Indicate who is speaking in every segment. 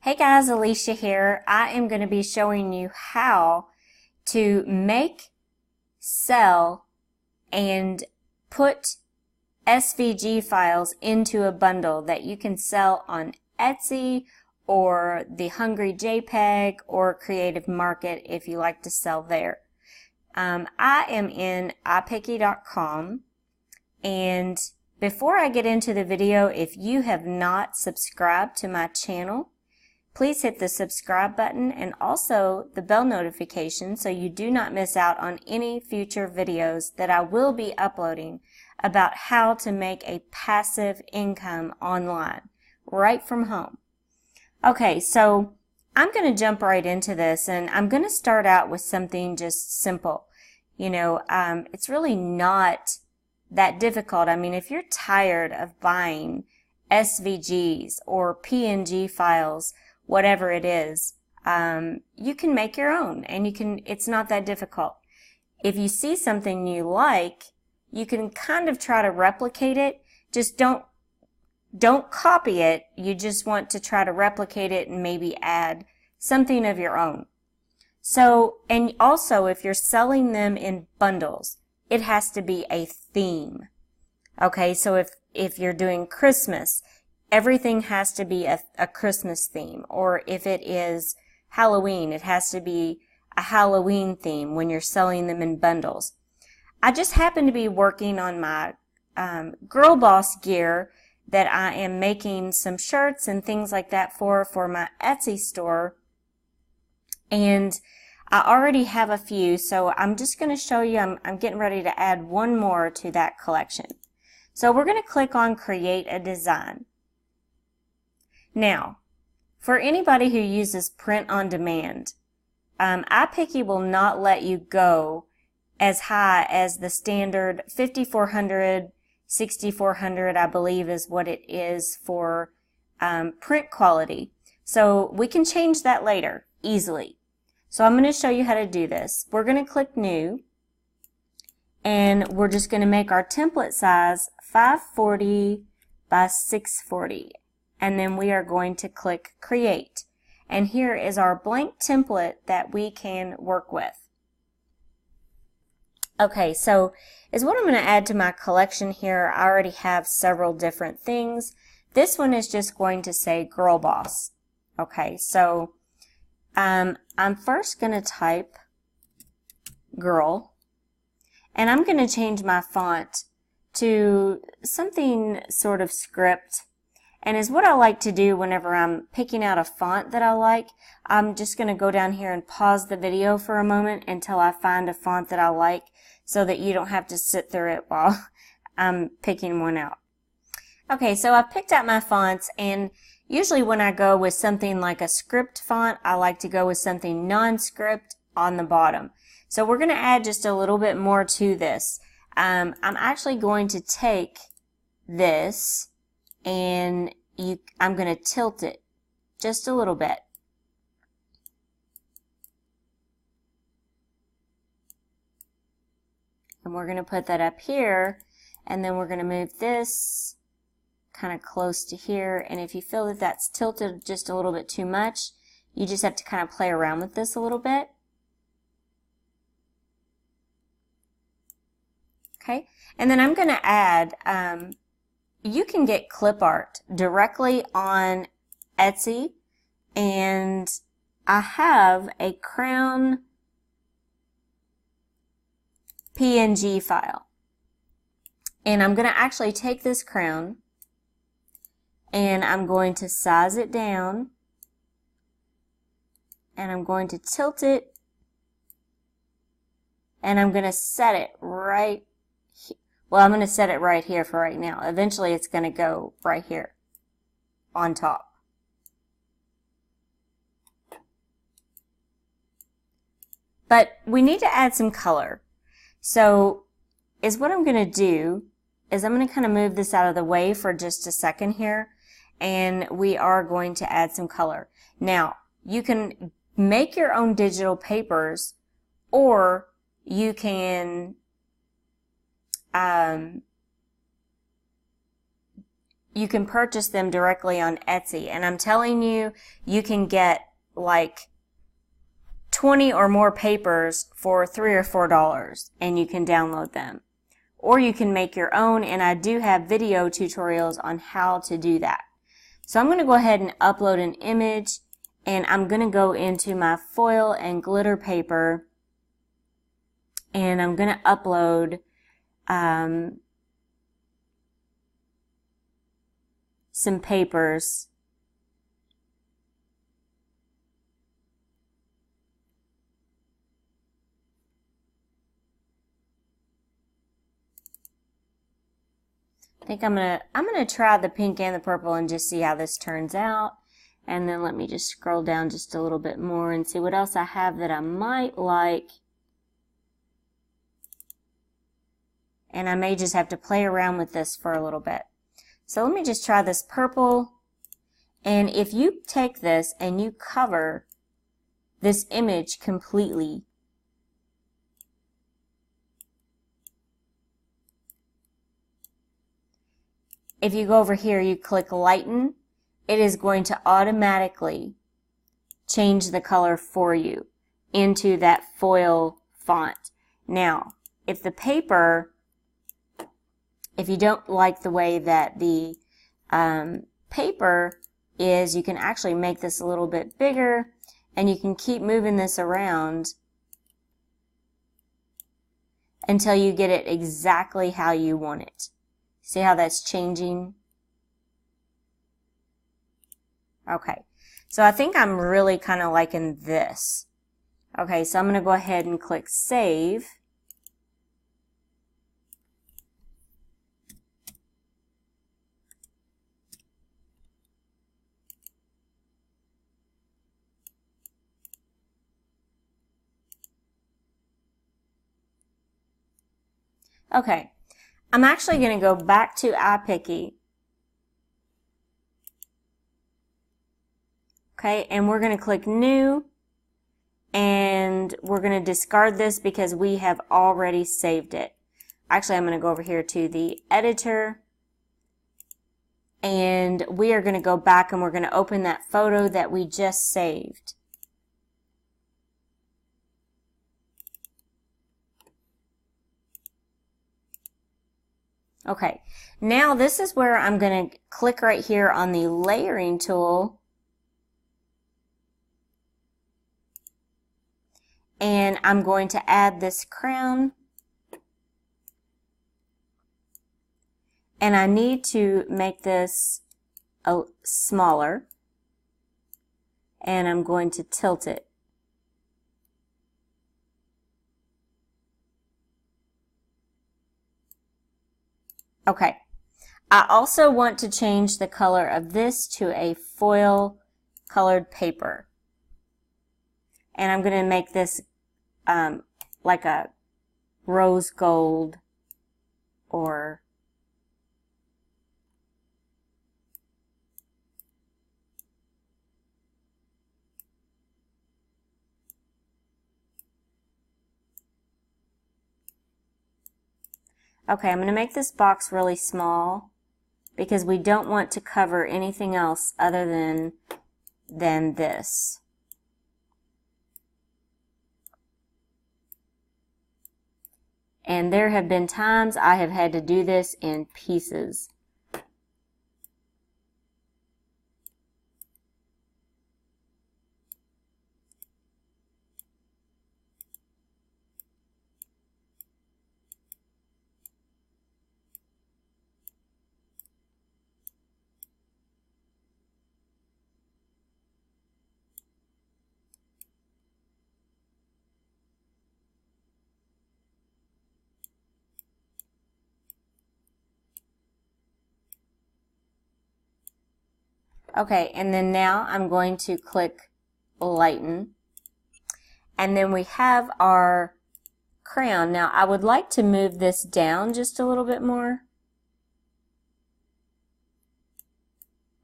Speaker 1: Hey guys, Alicia here. I am going to be showing you how to make, sell, and put SVG files into a bundle that you can sell on Etsy or the Hungry JPEG or Creative Market if you like to sell there. I am in iPicky.com, and before I get into the video, if you have not subscribed to my channel, please hit the subscribe button and also the bell notification so you do not miss out on any future videos that I will be uploading about how to make a passive income online right from home. Okay, so I'm going to jump right into this, and I'm going to start out with something just simple. It's really not that difficult. I mean, if you're tired of buying SVGs or PNG files, whatever it is, you can make your own, and it's not that difficult. If you see something you like, you can kind of try to replicate it. Just don't copy it. You just want to try to replicate it and maybe add something of your own. So, and also if you're selling them in bundles, it has to be a theme. Okay, so if you're doing Christmas, everything has to be a Christmas theme. Or if it is Halloween, it has to be a Halloween theme when you're selling them in bundles. I just happen to be working on my Girl Boss gear that I am making some shirts and things like that for my Etsy store. And I already have a few, so I'm just going to show you, I'm getting ready to add one more to that collection. So we're going to click on Create a Design. Now, for anybody who uses print on demand, iPicky will not let you go as high as the standard 5400, 6400, I believe is what it is for print quality. So we can change that later easily. So I'm going to show you how to do this. We're going to click New, and we're just going to make our template size 540 by 640. And then we are going to click Create. And here is our blank template that we can work with. Okay, so is what I'm going to add to my collection here. I already have several different things. This one is just going to say Girl Boss. Okay, so I'm first going to type girl, and I'm going to change my font to something sort of script. And is what I like to do whenever I'm picking out a font that I like. I'm just going to go down here and pause the video for a moment until I find a font that I like, so that you don't have to sit through it while I'm picking one out. Okay, so I've picked out my fonts, and usually when I go with something like a script font, I like to go with something non-script on the bottom. So we're going to add just a little bit more to this. I'm actually going to take this, and I'm going to tilt it just a little bit. And we're going to put that up here, and then we're going to move this kind of close to here. And if you feel that that's tilted just a little bit too much, you just have to kind of play around with this a little bit. Okay, and then I'm going to add, you can get clip art directly on Etsy, and I have a crown PNG file. And I'm going to actually take this crown, and I'm going to size it down, and I'm going to tilt it, and I'm going to set it right here. Well, I'm going to set it right here for right now. Eventually it's going to go right here on top. But we need to add some color. So what I'm going to do is I'm going to kind of move this out of the way for just a second here, and we are going to add some color. Now, you can make your own digital papers, or you can you can purchase them directly on Etsy. And I'm telling you, you can get like 20 or more papers for $3 or $4 and you can download them. Or you can make your own, and I do have video tutorials on how to do that. So I'm going to go ahead and upload an image, and I'm going to go into my foil and glitter paper, and I'm going to upload some papers. I think I'm gonna try the pink and the purple and just see how this turns out. And then let me just scroll down just a little bit more and see what else I have that I might like. And I may just have to play around with this for a little bit. So let me just try this purple. And if you take this and you cover this image completely, if you go over here, you click lighten, it is going to automatically change the color for you into that foil font. Now, if the paper, if you don't like the way that the paper is, you can actually make this a little bit bigger, and you can keep moving this around until you get it exactly how you want it. See how that's changing? Okay, so I think I'm really kind of liking this. Okay, so I'm going to go ahead and click Save. Okay. I'm actually going to go back to iPicky. Okay, and we're going to click New, and we're going to discard this because we have already saved it. Actually, I'm going to go over here to the editor, and we are going to go back and we're going to open that photo that we just saved. Okay, now this is where I'm going to click right here on the layering tool, and I'm going to add this crown, and I need to make this smaller, and I'm going to tilt it. Okay, I also want to change the color of this to a foil colored paper. And I'm going to make this like a rose gold or okay, I'm going to make this box really small because we don't want to cover anything else other than this. And there have been times I have had to do this in pieces. Okay, and then now I'm going to click lighten. And then we have our crayon. Now I would like to move this down just a little bit more.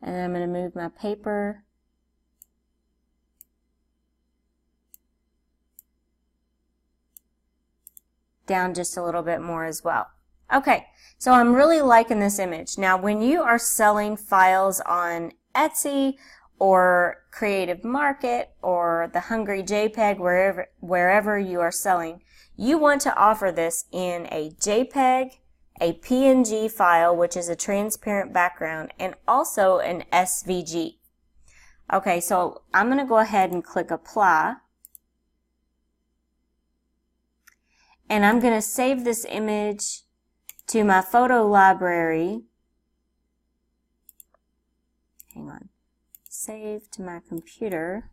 Speaker 1: And then I'm going to move my paper down just a little bit more as well. Okay, so I'm really liking this image. Now, when you are selling files on Etsy or Creative Market or the Hungry JPEG, wherever you are selling, you want to offer this in a JPEG, a PNG file, which is a transparent background, and also an SVG. Okay, so I'm going to go ahead and click Apply. And I'm going to save this image to my photo library. Hang on. Save to my computer.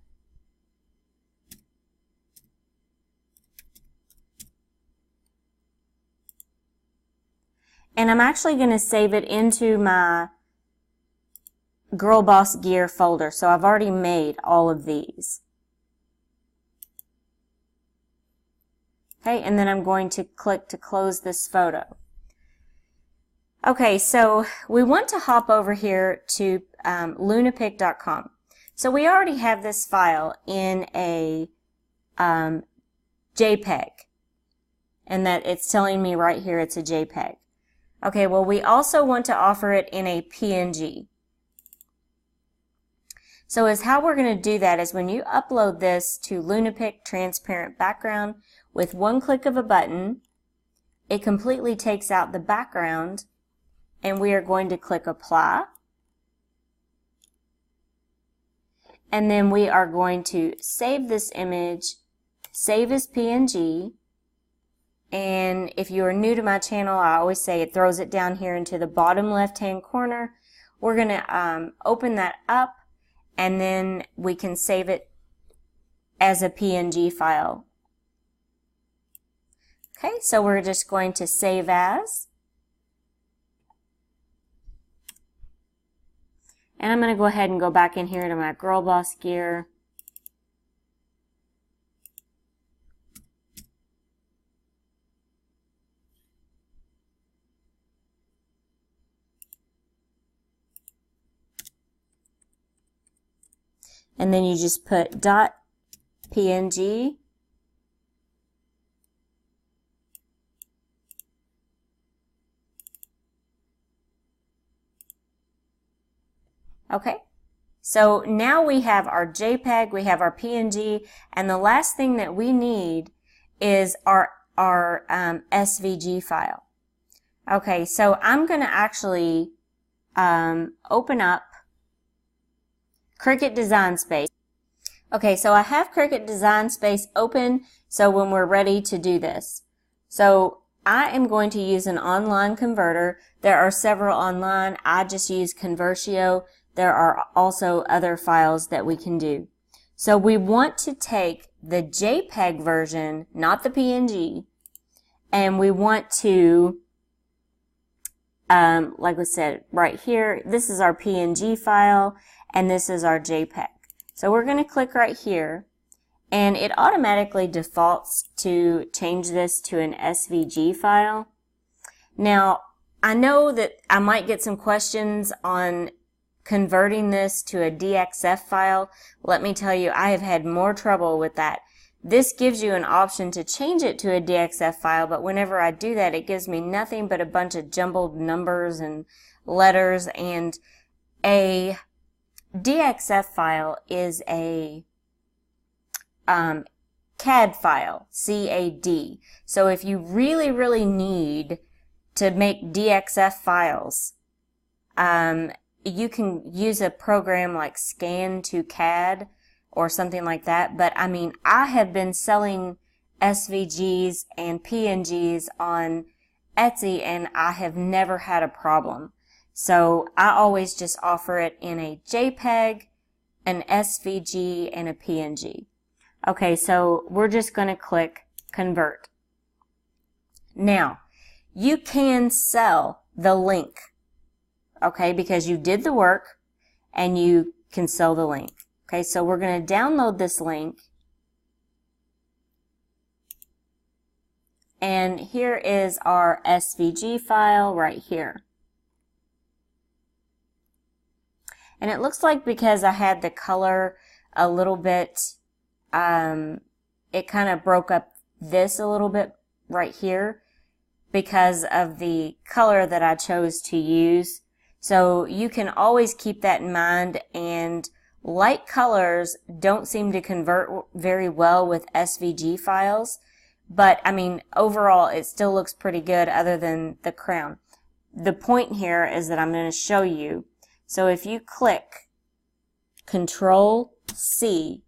Speaker 1: And I'm actually going to save it into my Girl Boss Gear folder. So I've already made all of these. Okay, and then I'm going to click to close this photo. Okay, so we want to hop over here to lunapic.com. So we already have this file in a JPEG, and that it's telling me right here it's a JPEG. Okay, well, we also want to offer it in a PNG. So how we're going to do that is when you upload this to Lunapic transparent background, with one click of a button, it completely takes out the background, and we are going to click Apply. And then we are going to save this image, save as PNG, and if you are new to my channel, I always say it throws it down here into the bottom left-hand corner. We're going to open that up, and then we can save it as a PNG file. Okay, so we're just going to save as. And I'm going to go ahead and go back in here to my Girl Boss Gear. And then you just put .png. Okay, so now we have our JPEG, we have our PNG, and the last thing that we need is our SVG file. Okay, so I'm going to actually open up Cricut Design Space. Okay, so I have Cricut Design Space open, so when we're ready to do this. So I am going to use an online converter. There are several online. I just use Convertio. There are also other files that we can do. So we want to take the JPEG version, not the PNG, and we want to, like we said, right here, this is our PNG file, and this is our JPEG. So we're going to click right here, and it automatically defaults to change this to an SVG file. Now, I know that I might get some questions on converting this to a DXF file. Let me tell you, I have had more trouble with that. This gives you an option to change it to a DXF file, but whenever I do that, it gives me nothing but a bunch of jumbled numbers and letters, and a DXF file is a CAD file, C-A-D. So if you really, really need to make DXF files, you can use a program like Scan to CAD or something like that. But I mean, I have been selling SVGs and PNGs on Etsy, and I have never had a problem. So I always just offer it in a JPEG, an SVG, and a PNG. Okay, so we're just going to click Convert. Now, you can sell the link, okay, because you did the work and you can sell the link. Okay, so we're going to download this link. And here is our SVG file right here. And it looks like because I had the color a little bit, it kind of broke up this a little bit right here. because of the color that I chose to use. So you can always keep that in mind, and light colors don't seem to convert very well with SVG files, but I mean overall it still looks pretty good other than the crown. The point here is that I'm going to show you. So if you click Control C,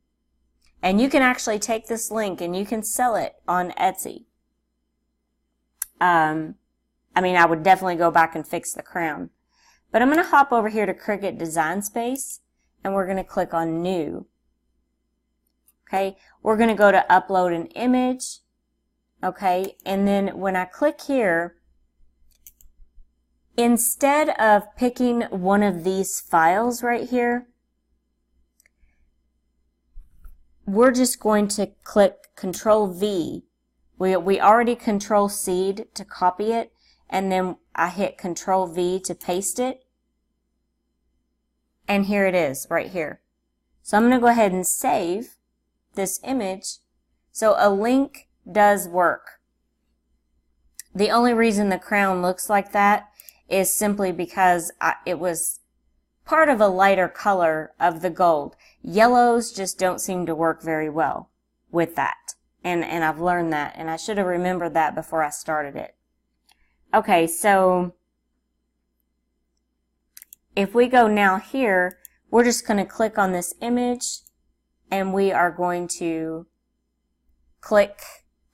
Speaker 1: and you can actually take this link and you can sell it on Etsy. I mean, I would definitely go back and fix the crown. But I'm going to hop over here to Cricut Design Space, and we're going to click on New. Okay, we're going to go to Upload an Image. Okay, and then when I click here, instead of picking one of these files right here, we're just going to click Control V. We already Control C to copy it, and then I hit Control V to paste it. And here it is right here. So I'm going to go ahead and save this image. So a link does work. The only reason the crown looks like that is simply because it was part of a lighter color of the gold. Yellows just don't seem to work very well with that. And I've learned that, and I should have remembered that before I started it. Okay, so if we go now here, we're just going to click on this image, and we are going to click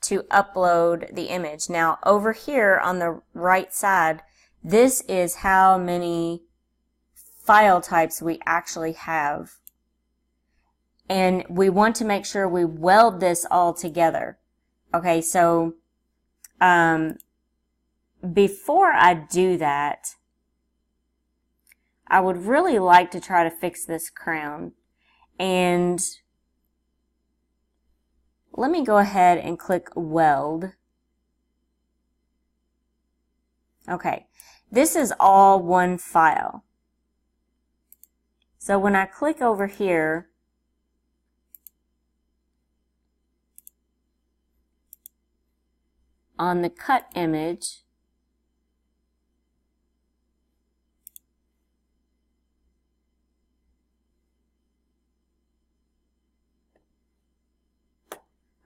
Speaker 1: to upload the image. Now over here on the right side, this is how many file types we actually have. And we want to make sure we weld this all together. Okay, so before I do that, I would really like to try to fix this crown. And let me go ahead and click Weld. Okay, this is all one file. So when I click over here, on the cut image,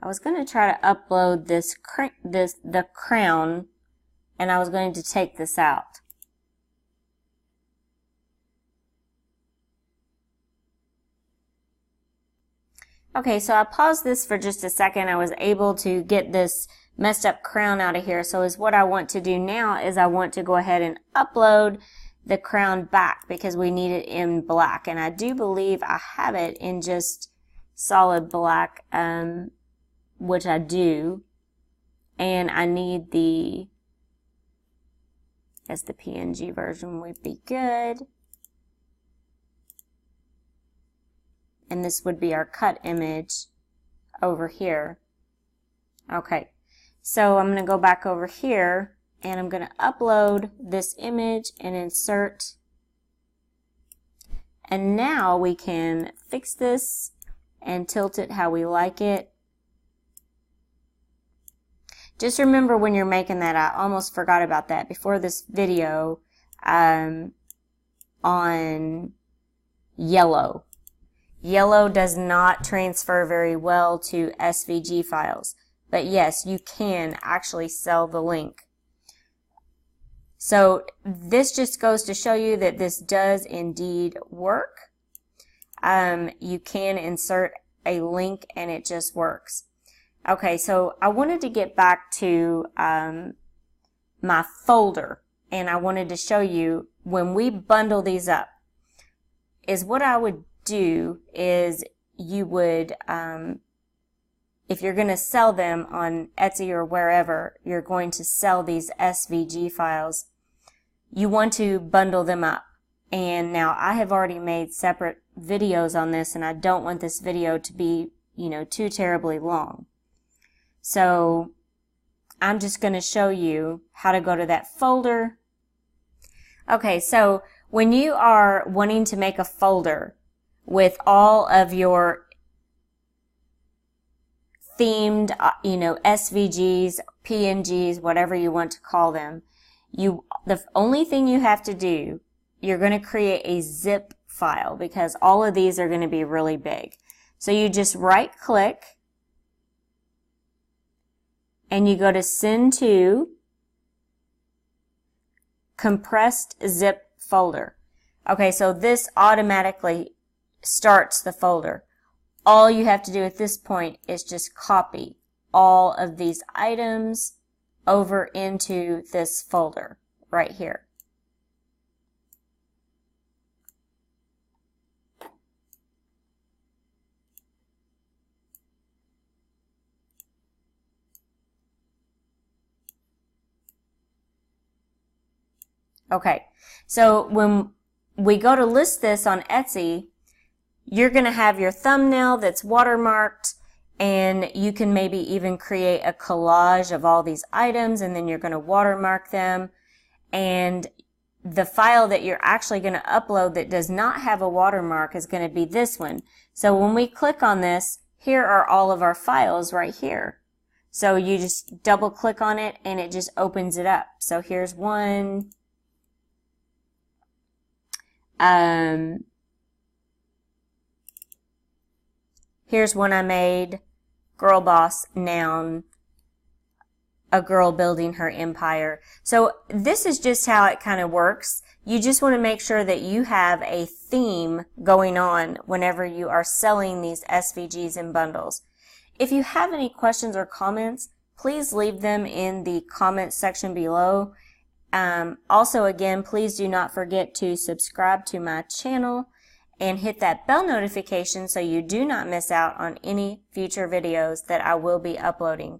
Speaker 1: I was going to try to upload the crown, and I was going to take this out. Okay, so I paused this for just a second. I was able to get this messed up crown out of here. So what I want to do now is I want to go ahead and upload the crown back because we need it in black. And I do believe I have it in just solid black, which I do. And I need the PNG version would be good. And this would be our cut image over here. Okay, so I'm going to go back over here, and I'm going to upload this image and insert. And now we can fix this and tilt it how we like it. Just remember when you're making that, I almost forgot about that before this video, on yellow. Yellow does not transfer very well to SVG files, but yes, you can actually sell the link. So this just goes to show you that this does indeed work. You can insert a link and it just works. Okay, so I wanted to get back to my folder, and I wanted to show you when we bundle these up, is what I would do is you would, if you're going to sell them on Etsy or wherever you're going to sell these SVG files, you want to bundle them up. And now I have already made separate videos on this, and I don't want this video to be, too terribly long. So I'm just going to show you how to go to that folder. Okay, so when you are wanting to make a folder with all of your themed, SVGs, PNGs, whatever you want to call them. The only thing you have to do, you're going to create a zip file because all of these are going to be really big. So you just right click and you go to send to compressed zip folder. Okay, so this automatically starts the folder. All you have to do at this point is just copy all of these items over into this folder right here. Okay, so when we go to list this on Etsy, you're going to have your thumbnail that's watermarked, and you can maybe even create a collage of all these items, and then you're going to watermark them. And the file that you're actually going to upload that does not have a watermark is going to be this one. So when we click on this, here are all of our files right here. So you just double click on it and it just opens it up. So here's one. Here's one I made, girl boss, noun, a girl building her empire. So this is just how it kind of works. You just want to make sure that you have a theme going on whenever you are selling these SVGs in bundles. If you have any questions or comments, please leave them in the comments section below. Also, again, please do not forget to subscribe to my channel and hit that bell notification so you do not miss out on any future videos that I will be uploading.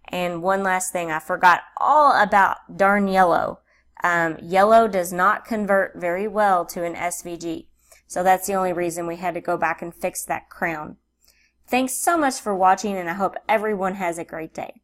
Speaker 1: And one last thing, I forgot all about darn yellow. Yellow does not convert very well to an SVG. So that's the only reason we had to go back and fix that crown. Thanks so much for watching, and I hope everyone has a great day.